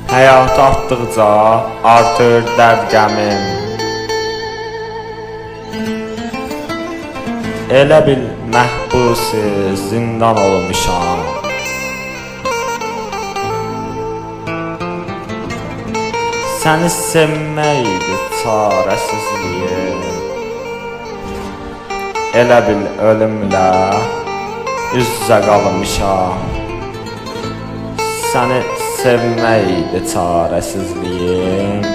Həyat artdıqca artır dərd qəmim. Elə bil məhbusi zindan olmuşam. Səni sevməkdir çarəsizliyim. Elə bil ölümlə üz-üzə qalmışam. Səni sevməkdir çarəsizliyim.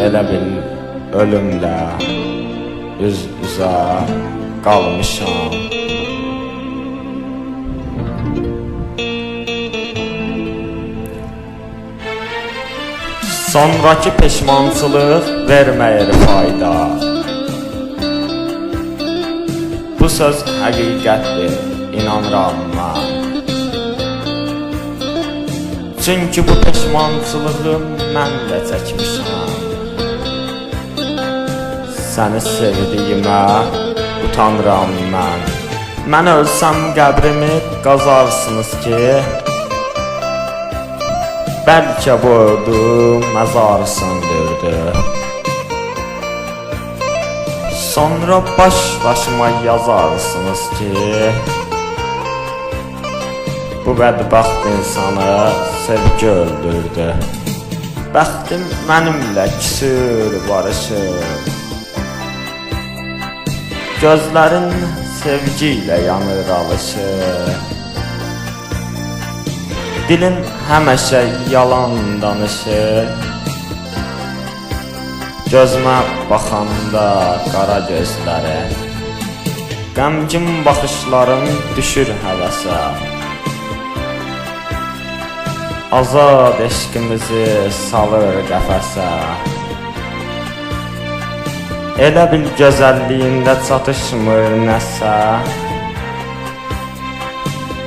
Elə bil ölümlə üz-üzə qalmışam. Sonraki peşmançılıq verməyir fayda. Bu söz həqiqətdir, inanıram mən. Çünki bu peşmançılığı mən də çəkmişəm. Səni sevdiyimə utanıram mən. Mən ölsəm qəbrimi qazarsınız ki, bəlkə bu öldüm məzar söndürdü. Sonra başlaşma yazarsınız ki, bu bədbəxt insanı sevgi öldürdü. Bəxtim mənimlə küsür barışır. Gözlərin sevgi ilə yanır alışır. Dilin həmişə yalan danışır. Gözümə baxanda qara gözlərin, qəmgin baxışların düşür həvəsə. Azad eşqimizi salır qəfəsə. Elə bil gözəlliyində çatışmır nəsə.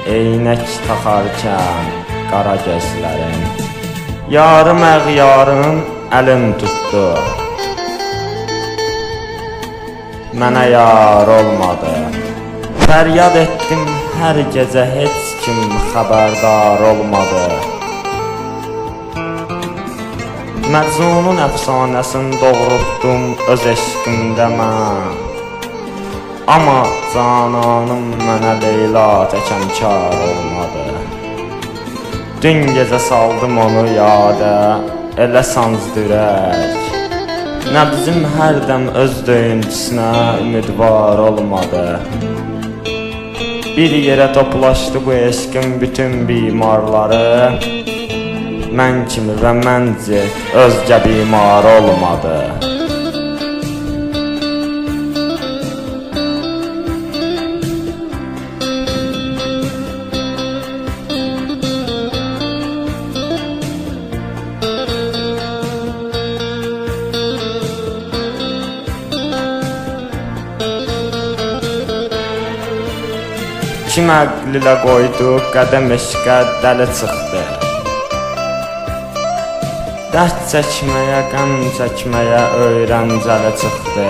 Eynək taxarkən qara gözlərin, yarım əğyarın əlin tutdu. Mənə yar olmadı. Fəryad etdim hər gecə, heç kim xəbərdar olmadı. Məcnunun əfsanəsini doğrultdum öz eşqimdə mən. Amma cananım mənə Leyla təkənkar olmadı. Dün gecə saldım onu yadə, elə sancdırək. Nəbzim hərdəm öz döyüntüsünə ümidvar olmadı. Bir yerə toplaşdı bu eşqin bütün bimarları. Mən kimi və məncə özgə bimar olmadı. Kim əql ilə qoydu, qədəm eşqə dəli çıxdı. Dərd çəkməyə, qəm çəkməyə öyrəncəli çıxdı.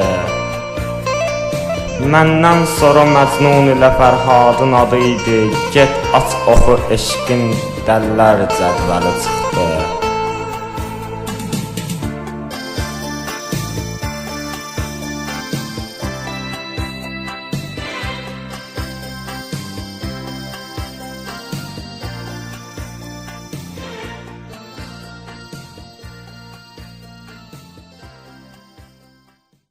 Məndən sonra Məcnun ilə Fərhadın adı idi. Get aç oxu eşqin dəllər cədvəli çıxdı.